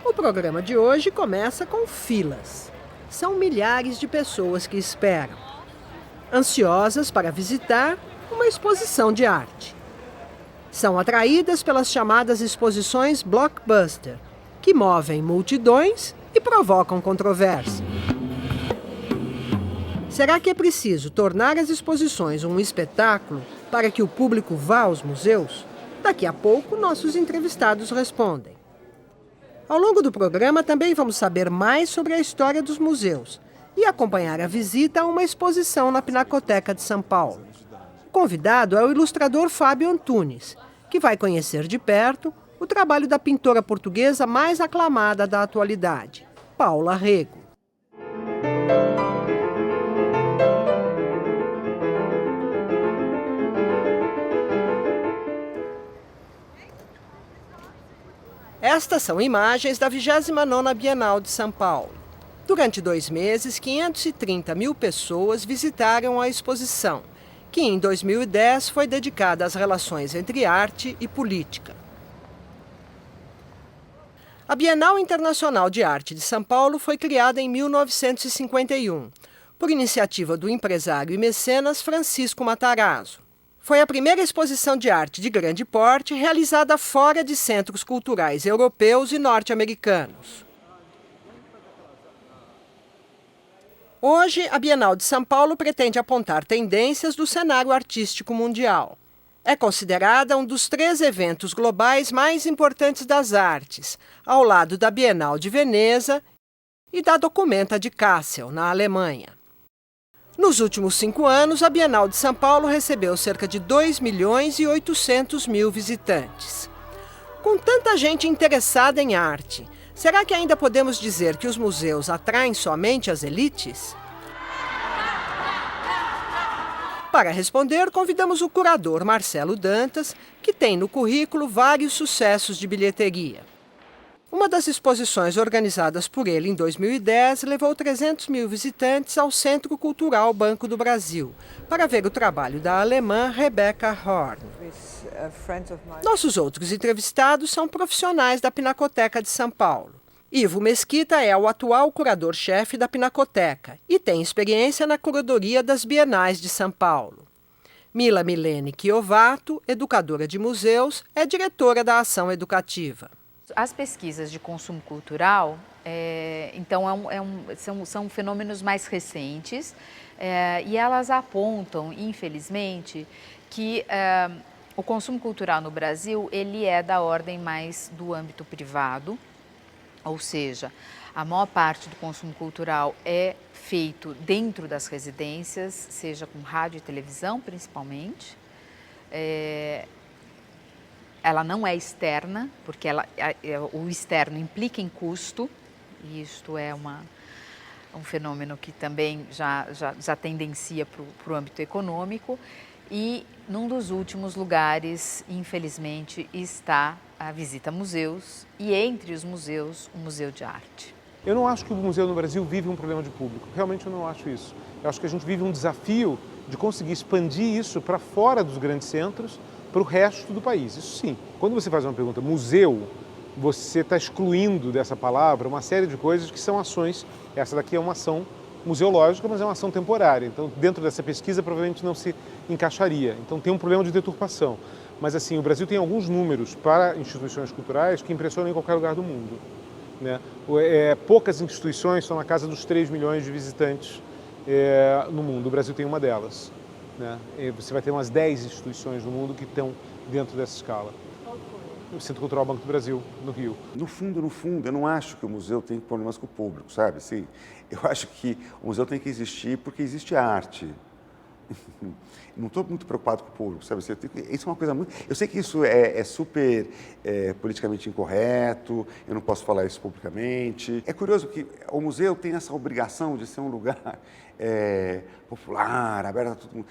O programa de hoje começa com filas. São milhares de pessoas que esperam, ansiosas para visitar uma exposição de arte. São atraídas pelas chamadas exposições blockbuster, que movem multidões e provocam controvérsia. Será que é preciso tornar as exposições um espetáculo para que o público vá aos museus? Daqui a pouco, nossos entrevistados respondem. Ao longo do programa, também vamos saber mais sobre a história dos museus e acompanhar a visita a uma exposição na Pinacoteca de São Paulo. O convidado é o ilustrador Fábio Antunes, que vai conhecer de perto o trabalho da pintora portuguesa mais aclamada da atualidade, Paula Rego. Estas são imagens da 29ª Bienal de São Paulo. Durante 2 meses, 530 mil pessoas visitaram a exposição, que em 2010 foi dedicada às relações entre arte e política. A Bienal Internacional de Arte de São Paulo foi criada em 1951, por iniciativa do empresário e mecenas Francisco Matarazzo. Foi a primeira exposição de arte de grande porte realizada fora de centros culturais europeus e norte-americanos. Hoje, a Bienal de São Paulo pretende apontar tendências do cenário artístico mundial. É considerada um dos 3 eventos globais mais importantes das artes, ao lado da Bienal de Veneza e da Documenta de Kassel, na Alemanha. Nos últimos 5 anos, a Bienal de São Paulo recebeu cerca de 2.800.000 visitantes. Com tanta gente interessada em arte, será que ainda podemos dizer que os museus atraem somente as elites? Para responder, convidamos o curador Marcelo Dantas, que tem no currículo vários sucessos de bilheteria. Uma das exposições organizadas por ele em 2010 levou 300 mil visitantes ao Centro Cultural Banco do Brasil, para ver o trabalho da alemã Rebecca Horn. Nossos outros entrevistados são profissionais da Pinacoteca de São Paulo. Ivo Mesquita é o atual curador-chefe da Pinacoteca e tem experiência na curadoria das Bienais de São Paulo. Mila Milene Chiovato, educadora de museus, é diretora da ação educativa. As pesquisas de consumo cultural, são fenômenos mais recentes e elas apontam, infelizmente, que o consumo cultural no Brasil ele é da ordem mais do âmbito privado, ou seja, a maior parte do consumo cultural é feito dentro das residências, seja com rádio e televisão principalmente. Ela não é externa, porque o externo implica em custo, e isto é um fenômeno que também já tendencia para o âmbito econômico. E num dos últimos lugares, infelizmente, está a visita a museus, e entre os museus, o Museu de Arte. Eu não acho que o museu no Brasil vive um problema de público, realmente eu não acho isso. Eu acho que a gente vive um desafio de conseguir expandir isso para fora dos grandes centros, para o resto do país, isso sim. Quando você faz uma pergunta museu, você está excluindo dessa palavra uma série de coisas que são ações. Essa daqui é uma ação museológica, mas é uma ação temporária. Então, dentro dessa pesquisa, provavelmente não se encaixaria. Então, tem um problema de deturpação. Mas, assim, o Brasil tem alguns números para instituições culturais que impressionam em qualquer lugar do mundo, né? Poucas instituições estão na casa dos 3 milhões de visitantes no mundo. O Brasil tem uma delas. Né? Você vai ter umas 10 instituições no mundo que estão dentro dessa escala. O Centro Cultural Banco do Brasil, no Rio. No fundo, eu não acho que o museu tem problemas com o público, sabe? Assim, eu acho que o museu tem que existir porque existe arte. Não estou muito preocupado com o público, sabe? Isso é uma coisa muito... Eu sei que isso é super politicamente incorreto, eu não posso falar isso publicamente. É curioso que o museu tem essa obrigação de ser um lugar popular, aberto a todo mundo.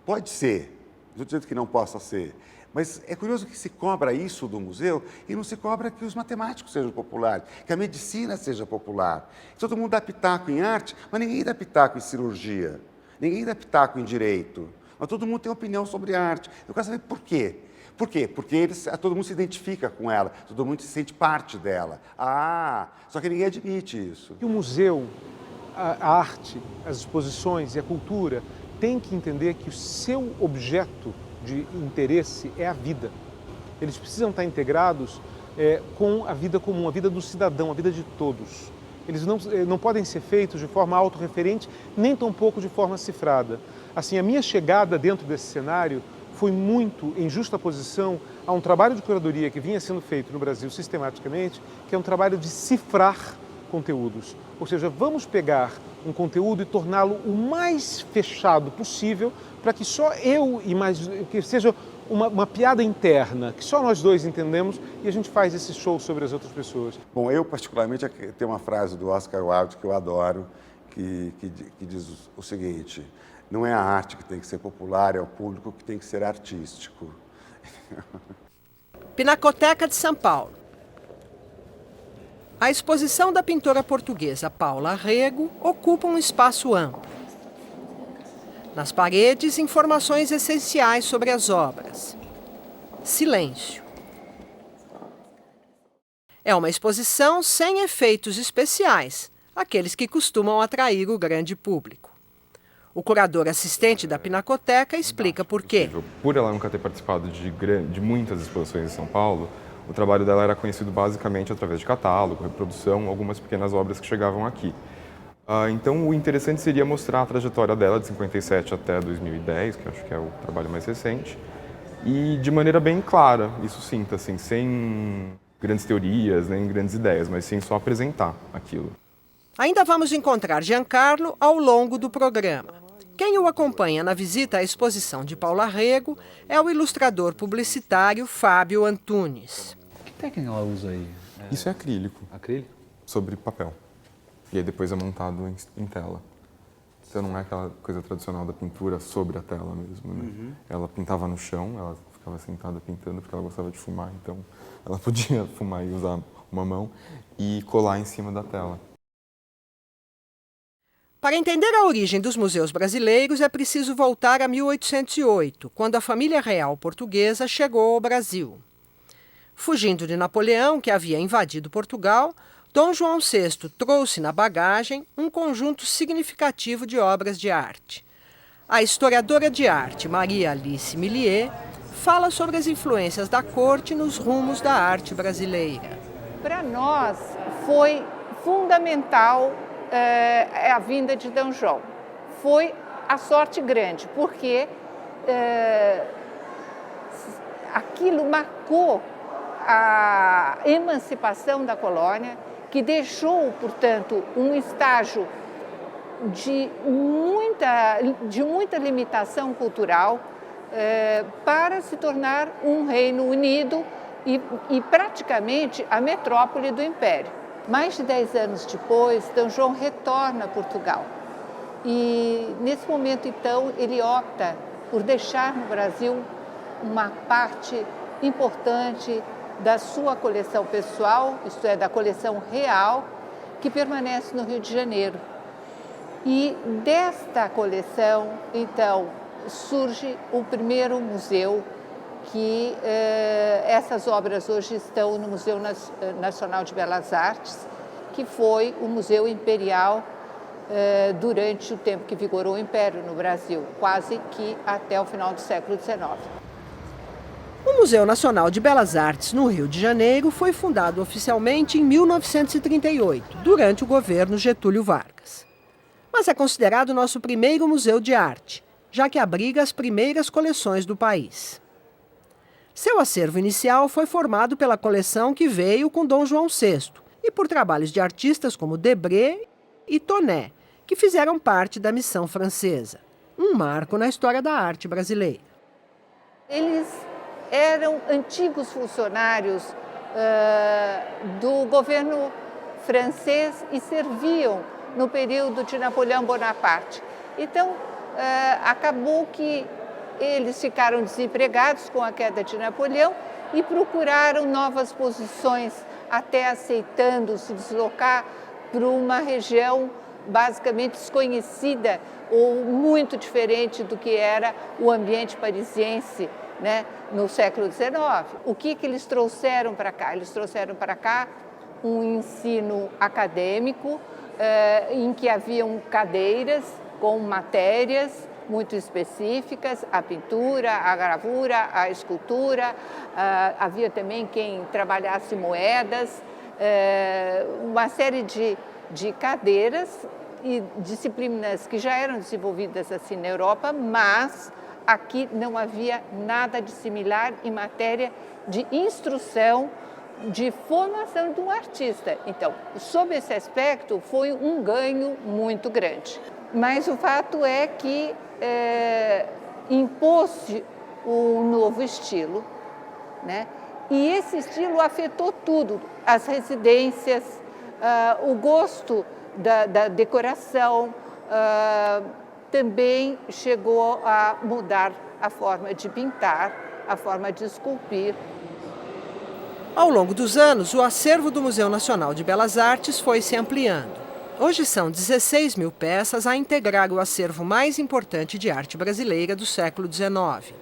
Pode ser, não estou dizendo que não possa ser, mas é curioso que se cobra isso do museu e não se cobra que os matemáticos sejam populares, que a medicina seja popular. Todo mundo dá pitaco em arte, mas ninguém dá pitaco em cirurgia, ninguém dá pitaco em direito, mas todo mundo tem opinião sobre arte. Eu quero saber por quê. Por quê? Porque todo mundo se identifica com ela, todo mundo se sente parte dela. Só que ninguém admite isso. E o museu, a arte, as exposições e a cultura têm que entender que o seu objeto de interesse é a vida. Eles precisam estar integrados com a vida comum, a vida do cidadão, a vida de todos. Eles não podem ser feitos de forma autorreferente, nem tampouco de forma cifrada. Assim, a minha chegada dentro desse cenário foi muito em justaposição a um trabalho de curadoria que vinha sendo feito no Brasil sistematicamente, que é um trabalho de cifrar conteúdos. Ou seja, vamos pegar um conteúdo e torná-lo o mais fechado possível para que só eu que seja uma piada interna, que só nós dois entendemos e a gente faz esse show sobre as outras pessoas. Bom, eu particularmente tenho uma frase do Oscar Wilde que eu adoro, que diz o seguinte: não é a arte que tem que ser popular, é o público que tem que ser artístico. Pinacoteca de São Paulo. A exposição da pintora portuguesa Paula Rego ocupa um espaço amplo. Nas paredes, informações essenciais sobre as obras. Silêncio. É uma exposição sem efeitos especiais, aqueles que costumam atrair o grande público. O curador assistente da Pinacoteca explica por quê. Por ela nunca ter participado de muitas exposições em São Paulo, o trabalho dela era conhecido basicamente através de catálogo, reprodução, algumas pequenas obras que chegavam aqui. Então, o interessante seria mostrar a trajetória dela de 57 até 2010, que eu acho que é o trabalho mais recente, e de maneira bem clara, isso sinta, assim, sem grandes teorias, nem grandes ideias, mas sim só apresentar aquilo. Ainda vamos encontrar Giancarlo ao longo do programa. Quem o acompanha na visita à exposição de Paula Rego é o ilustrador publicitário Fábio Antunes. Que técnica ela usa aí? Isso é acrílico. Acrílico? Sobre papel. E aí depois é montado em tela. Então não é aquela coisa tradicional da pintura sobre a tela mesmo, né? Uhum. Ela pintava no chão, ela ficava sentada pintando porque ela gostava de fumar, então ela podia fumar e usar uma mão e colar em cima da tela. Para entender a origem dos museus brasileiros é preciso voltar a 1808, quando a família real portuguesa chegou ao Brasil. Fugindo de Napoleão, que havia invadido Portugal, Dom João VI trouxe na bagagem um conjunto significativo de obras de arte. A historiadora de arte Maria Alice Millier fala sobre as influências da corte nos rumos da arte brasileira. Para nós foi fundamental a vinda de Dom João. Foi a sorte grande, porque aquilo marcou a emancipação da colônia, que deixou, portanto, um estágio de muita limitação cultural para se tornar um reino unido e praticamente a metrópole do Império. Mais de 10 anos depois, Dom João retorna a Portugal. E, nesse momento, então, ele opta por deixar no Brasil uma parte importante da sua coleção pessoal, isto é, da coleção real, que permanece no Rio de Janeiro. E desta coleção, então, surge o primeiro museu, que essas obras hoje estão no Museu Nacional de Belas Artes, que foi o Museu Imperial durante o tempo que vigorou o Império no Brasil, quase que até o final do século XIX. O Museu Nacional de Belas Artes, no Rio de Janeiro, foi fundado oficialmente em 1938, durante o governo Getúlio Vargas. Mas é considerado o nosso primeiro museu de arte, já que abriga as primeiras coleções do país. Seu acervo inicial foi formado pela coleção que veio com Dom João VI e por trabalhos de artistas como Debré e Tonet, que fizeram parte da missão francesa, um marco na história da arte brasileira. Eles eram antigos funcionários do governo francês e serviam no período de Napoleão Bonaparte. Então, acabou que eles ficaram desempregados com a queda de Napoleão e procuraram novas posições, até aceitando se deslocar para uma região basicamente desconhecida ou muito diferente do que era o ambiente parisiense né, no século XIX. O que eles trouxeram para cá? Eles trouxeram para cá um ensino acadêmico em que haviam cadeiras com matérias muito específicas, a pintura, a gravura, a escultura, havia também quem trabalhasse moedas, uma série de cadeiras e disciplinas que já eram desenvolvidas assim na Europa, mas aqui não havia nada de similar em matéria de instrução, de formação de um artista. Então, sob esse aspecto, foi um ganho muito grande. Mas o fato é que impôs-se um novo estilo, né? E esse estilo afetou tudo, as residências, o gosto da decoração, também chegou a mudar a forma de pintar, a forma de esculpir. Ao longo dos anos, o acervo do Museu Nacional de Belas Artes foi se ampliando. Hoje são 16 mil peças a integrar o acervo mais importante de arte brasileira do século XIX.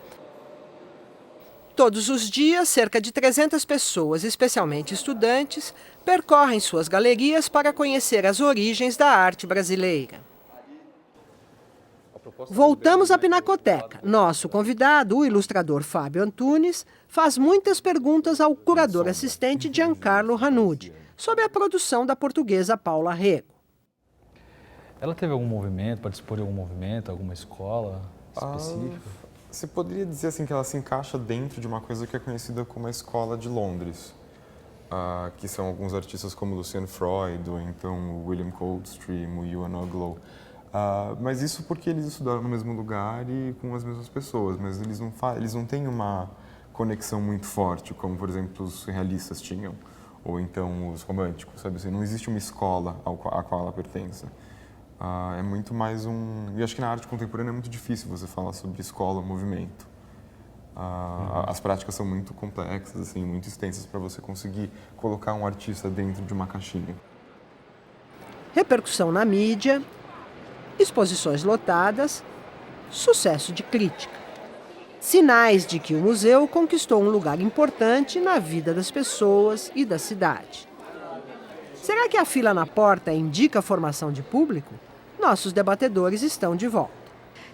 Todos os dias, cerca de 300 pessoas, especialmente estudantes, percorrem suas galerias para conhecer as origens da arte brasileira. Voltamos à Pinacoteca. Nosso convidado, o ilustrador Fábio Antunes, faz muitas perguntas ao curador assistente Giancarlo Ranucci sobre a produção da portuguesa Paula Rego. Ela teve algum movimento, participou de algum movimento, alguma escola específica? Você poderia dizer assim que ela se encaixa dentro de uma coisa que é conhecida como a Escola de Londres, que são alguns artistas como Lucian Freud, ou então o William Coldstream, o Ewan Uglow. Mas isso porque eles estudaram no mesmo lugar e com as mesmas pessoas, mas eles não têm uma conexão muito forte, como, por exemplo, os surrealistas tinham, ou então os românticos, sabe assim? Não existe uma escola à qual ela pertence. É muito mais E acho que na arte contemporânea é muito difícil você falar sobre escola, movimento. As práticas são muito complexas, assim, muito extensas para você conseguir colocar um artista dentro de uma caixinha. Repercussão na mídia, exposições lotadas, sucesso de crítica. Sinais de que o museu conquistou um lugar importante na vida das pessoas e da cidade. Será que a fila na porta indica a formação de público? Nossos debatedores estão de volta.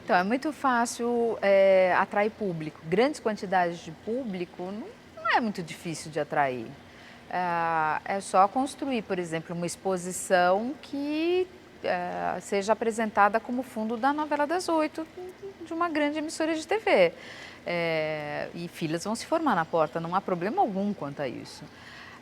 Então, é muito fácil atrair público. Grandes quantidades de público não é muito difícil de atrair. É só construir, por exemplo, uma exposição que seja apresentada como fundo da novela das 8 de uma grande emissora de TV. E filas vão se formar na porta, não há problema algum quanto a isso.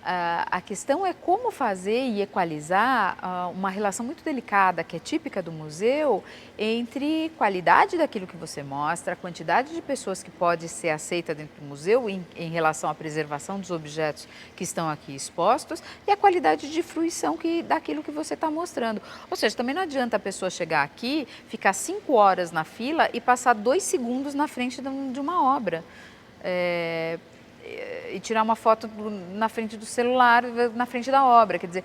A questão é como fazer e equalizar uma relação muito delicada, que é típica do museu, entre qualidade daquilo que você mostra, a quantidade de pessoas que pode ser aceita dentro do museu em relação à preservação dos objetos que estão aqui expostos e a qualidade de fruição daquilo que você está mostrando. Ou seja, também não adianta a pessoa chegar aqui, ficar 5 horas na fila e passar 2 segundos na frente de uma obra. E tirar uma foto na frente do celular, na frente da obra. Quer dizer,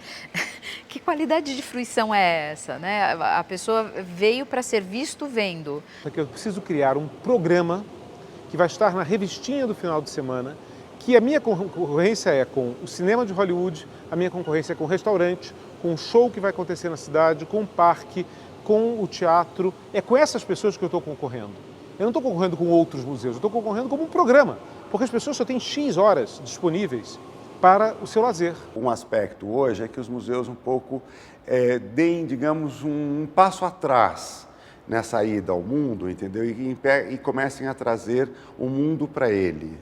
que qualidade de fruição é essa, né? A pessoa veio para ser visto vendo. Eu preciso criar um programa que vai estar na revistinha do final de semana, que a minha concorrência é com o cinema de Hollywood, a minha concorrência é com o restaurante, com o show que vai acontecer na cidade, com o parque, com o teatro. É com essas pessoas que eu estou concorrendo. Eu não estou concorrendo com outros museus, eu estou concorrendo como um programa. Porque as pessoas só têm X horas disponíveis para o seu lazer. Um aspecto hoje é que os museus um pouco deem, digamos, um passo atrás nessa ida ao mundo, entendeu? E comecem a trazer o mundo para ele,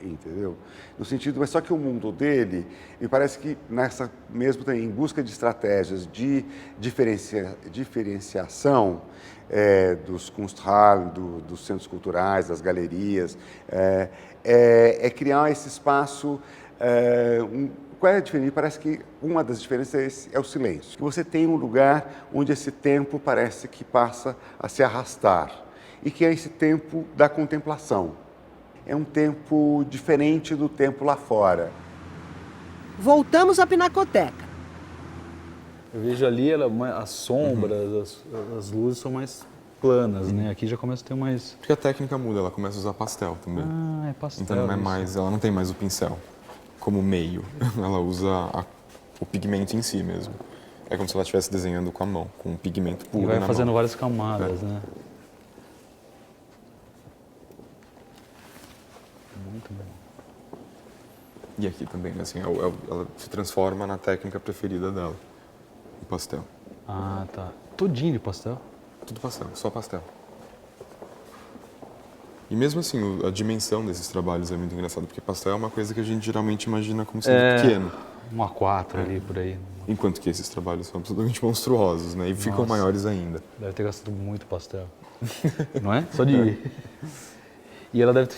entendeu? No sentido, mas só que o mundo dele, me parece que nessa mesmo em busca de estratégias de diferenciação dos Kunsthallen, dos centros culturais, das galerias, criar esse espaço. Qual é a diferença? Parece que uma das diferenças é o silêncio. Que você tem um lugar onde esse tempo parece que passa a se arrastar e que é esse tempo da contemplação. É um tempo diferente do tempo lá fora. Voltamos à Pinacoteca. Eu vejo ali as sombras, as luzes são mais planas, né? Aqui já começa a ter mais... Porque a técnica muda, ela começa a usar pastel também. Ah, é pastel. Então não é isso. mais, ela não tem mais o pincel como meio, ela usa o pigmento em si mesmo. É como se ela estivesse desenhando com a mão, com um pigmento puro E vai na fazendo mão. várias camadas, né? Muito bom. E aqui também, assim, ela se transforma na técnica preferida dela, o pastel. Ah, tá. Todinho de pastel? Tudo pastel, só pastel. E mesmo assim, a dimensão desses trabalhos é muito engraçado, porque pastel é uma coisa que a gente geralmente imagina como sendo pequeno. Um A4 ali, por aí. Enquanto que esses trabalhos são absolutamente monstruosos, né? E ficam Nossa. maiores ainda. Deve ter gastado muito pastel. Não é? Só de ir. E ela deve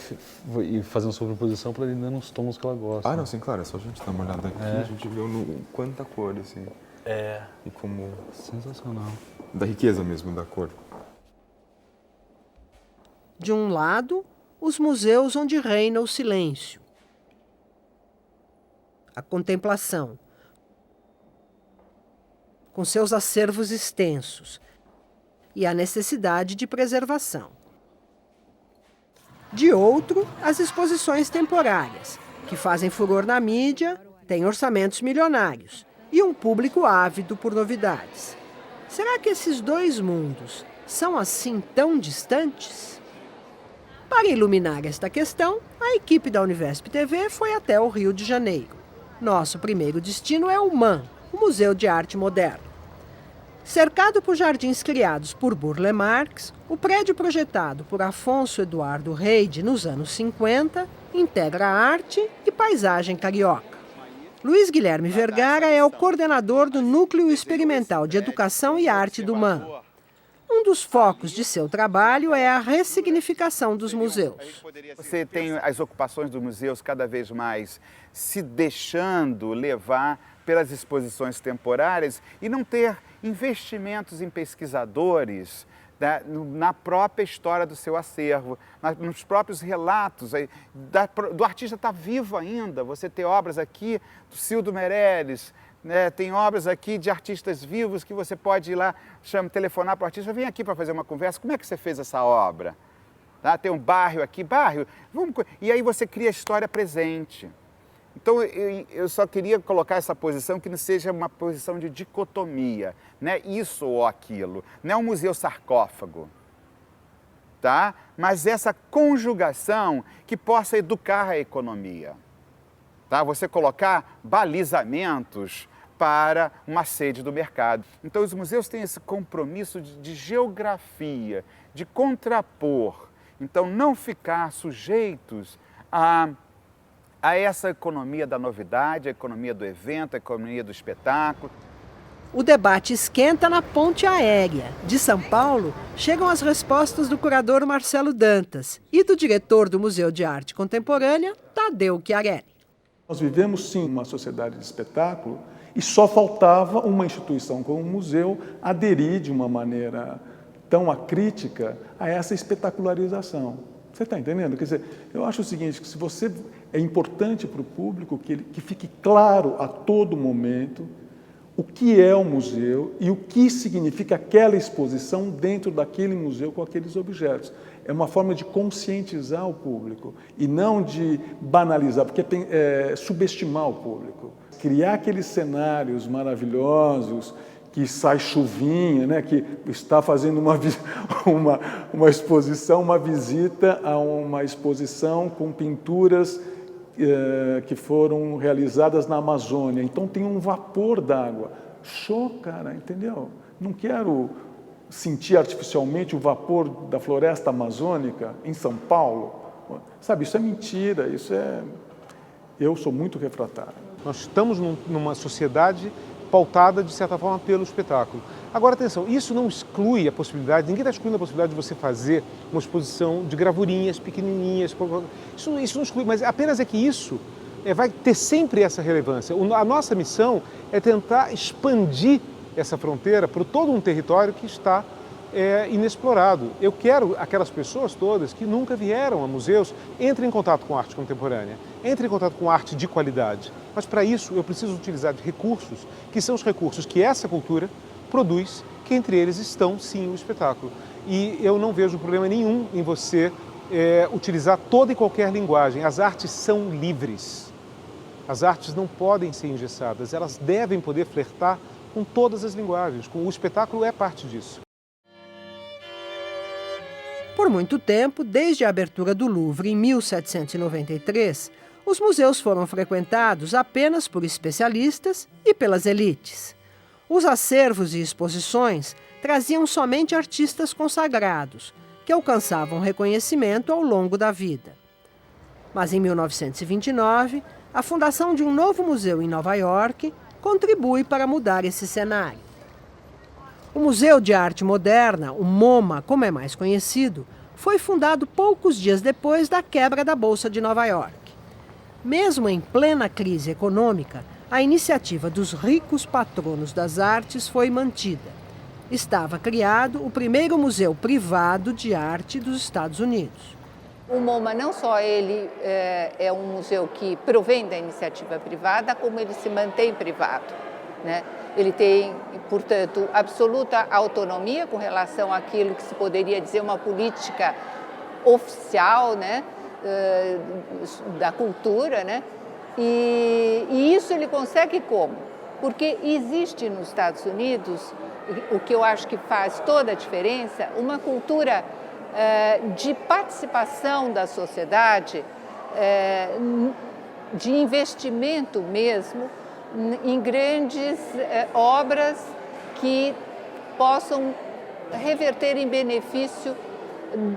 ir fazendo sobreposição para ir dando os tons que ela gosta. Ah, não, sim, claro. É só a gente dar uma olhada aqui, a gente vê quanta cor, assim. É. E como... Sensacional. Da riqueza mesmo da cor. De um lado, os museus onde reina o silêncio, a contemplação, com seus acervos extensos, e a necessidade de preservação. De outro, as exposições temporárias, que fazem furor na mídia, têm orçamentos milionários e um público ávido por novidades. Será que esses dois mundos são assim tão distantes? Para iluminar esta questão, a equipe da Univesp TV foi até o Rio de Janeiro. Nosso primeiro destino é o MAM, o Museu de Arte Moderna. Cercado por jardins criados por Burle Marx, o prédio projetado por Afonso Eduardo Reide nos anos 50 integra arte e paisagem carioca. Luiz Guilherme Vergara é o coordenador do Núcleo Experimental de Educação e Arte do MAM. Um dos focos de seu trabalho é a ressignificação dos museus. Você tem as ocupações dos museus cada vez mais se deixando levar pelas exposições temporárias e não ter investimentos em pesquisadores, né, na própria história do seu acervo, nos próprios relatos. Do artista estar vivo ainda. Você tem obras aqui do Cildo Meirelles, né, tem obras aqui de artistas vivos que você pode ir lá, telefonar para o artista, vem aqui para fazer uma conversa, como é que você fez essa obra? Tá? Tem um bairro aqui, e aí você cria a história presente. Então, eu só queria colocar essa posição que não seja uma posição de dicotomia, né? Isso ou aquilo. Não é um museu sarcófago, tá? Mas essa conjugação que possa educar a economia. Tá? Você colocar balizamentos para uma sede do mercado. Então, os museus têm esse compromisso de geografia, de contrapor. Então, não ficar sujeitos a essa economia da novidade, a economia do evento, a economia do espetáculo. O debate esquenta na ponte aérea. De São Paulo, chegam as respostas do curador Marcelo Dantas e do diretor do Museu de Arte Contemporânea, Tadeu Chiarelli. Nós vivemos, sim, uma sociedade de espetáculo e só faltava uma instituição como o museu aderir de uma maneira tão acrítica a essa espetacularização. Você está entendendo? Quer dizer, eu acho o seguinte, que se você é importante para o público que fique claro a todo momento o que é o museu e o que significa aquela exposição dentro daquele museu com aqueles objetos. É uma forma de conscientizar o público e não de banalizar, porque é subestimar o público. Criar aqueles cenários maravilhosos, que sai chuvinha, né, que está fazendo uma exposição, uma visita a uma exposição com pinturas que foram realizadas na Amazônia. Então tem um vapor d'água. Show, cara, entendeu? Não quero sentir artificialmente o vapor da floresta amazônica em São Paulo. Sabe, isso é mentira, isso é... Eu sou muito refratário. Nós estamos numa sociedade pautada, de certa forma, pelo espetáculo. Agora, atenção, isso não exclui a possibilidade, ninguém está excluindo a possibilidade de você fazer uma exposição de gravurinhas pequenininhas, isso não exclui, mas apenas é que isso vai ter sempre essa relevância. A nossa missão é tentar expandir essa fronteira para todo um território que está inexplorado. Eu quero aquelas pessoas todas que nunca vieram a museus, entrem em contato com arte contemporânea, entrem em contato com arte de qualidade. Mas para isso eu preciso utilizar de recursos que são os recursos que essa cultura produz que entre eles estão, sim, o espetáculo. E eu não vejo problema nenhum em você utilizar toda e qualquer linguagem. As artes são livres. As artes não podem ser engessadas, elas devem poder flertar com todas as linguagens. O espetáculo é parte disso. Por muito tempo, desde a abertura do Louvre em 1793, os museus foram frequentados apenas por especialistas e pelas elites. Os acervos e exposições traziam somente artistas consagrados, que alcançavam reconhecimento ao longo da vida. Mas em 1929, a fundação de um novo museu em Nova York contribui para mudar esse cenário. O Museu de Arte Moderna, o MoMA, como é mais conhecido, foi fundado poucos dias depois da quebra da Bolsa de Nova York. Mesmo em plena crise econômica, a iniciativa dos ricos patronos das artes foi mantida. Estava criado o primeiro museu privado de arte dos Estados Unidos. O MoMA não só ele é um museu que provém da iniciativa privada, como ele se mantém privado, né? Ele tem, portanto, absoluta autonomia com relação àquilo que se poderia dizer uma política oficial, né, da cultura, né? E isso ele consegue como? Porque existe nos Estados Unidos, o que eu acho que faz toda a diferença, uma cultura de participação da sociedade, de investimento mesmo, em grandes obras que possam reverter em benefício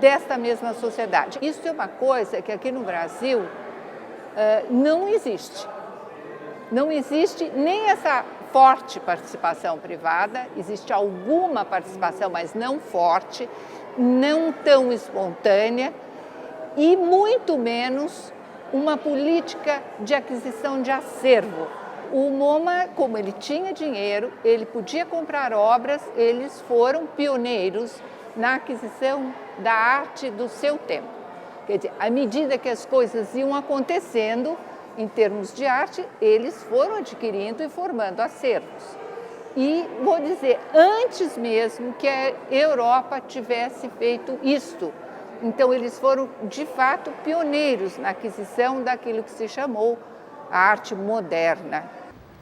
desta mesma sociedade. Isso é uma coisa que aqui no Brasil não existe. Não existe nem essa forte participação privada, existe alguma participação, mas não forte, não tão espontânea e muito menos uma política de aquisição de acervo. O MoMA, como ele tinha dinheiro, ele podia comprar obras, eles foram pioneiros na aquisição da arte do seu tempo. Quer dizer, à medida que as coisas iam acontecendo, em termos de arte, eles foram adquirindo e formando acervos. E, vou dizer, antes mesmo que a Europa tivesse feito isto. Então, eles foram, de fato, pioneiros na aquisição daquilo que se chamou a arte moderna.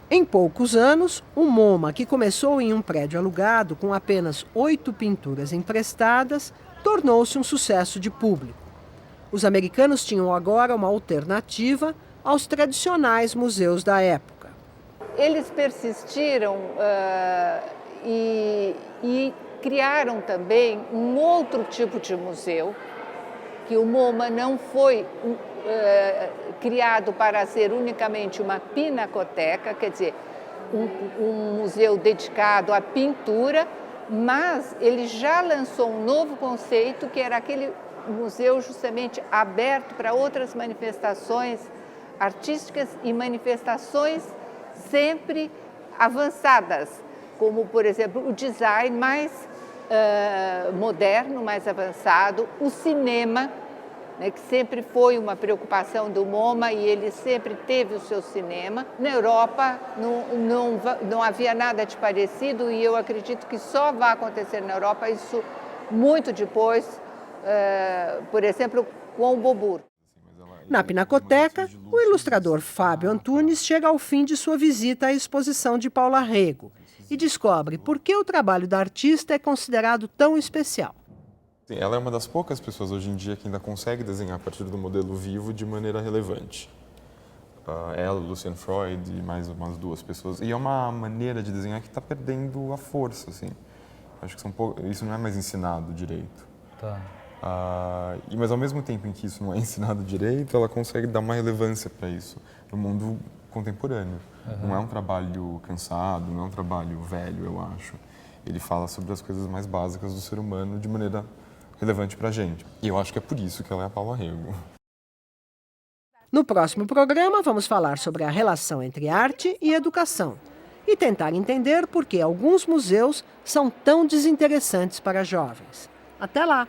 Em poucos anos, o MoMA, que começou em um prédio alugado com apenas 8 pinturas emprestadas, tornou-se um sucesso de público. Os americanos tinham agora uma alternativa aos tradicionais museus da época. Eles persistiram e criaram também um outro tipo de museu, que o MoMA não foi criado para ser unicamente uma pinacoteca, quer dizer, um museu dedicado à pintura, mas ele já lançou um novo conceito, que era aquele museu justamente aberto para outras manifestações artísticas e manifestações sempre avançadas, como, por exemplo, o design mais moderno, mais avançado, o cinema, né, que sempre foi uma preocupação do MoMA e ele sempre teve o seu cinema. Na Europa não havia nada de parecido e eu acredito que só vai acontecer na Europa isso muito depois, por exemplo, com o Beaubourg. Na Pinacoteca, o ilustrador Fábio Antunes chega ao fim de sua visita à exposição de Paula Rego e descobre por que o trabalho da artista é considerado tão especial. Ela é uma das poucas pessoas hoje em dia que ainda consegue desenhar a partir do modelo vivo de maneira relevante. Ela, Lucian Freud e mais umas 2 pessoas. E é uma maneira de desenhar que está perdendo a força, assim. Acho que isso não é mais ensinado direito. Tá. Mas ao mesmo tempo em que isso não é ensinado direito, ela consegue dar uma relevância para isso no mundo contemporâneo. Não é um trabalho cansado, não é um trabalho velho, eu acho. Ele fala sobre as coisas mais básicas do ser humano de maneira relevante para a gente. E eu acho que é por isso que ela é a Paula Rego. No próximo programa, vamos falar sobre a relação entre arte e educação e tentar entender por que alguns museus são tão desinteressantes para jovens. Até lá!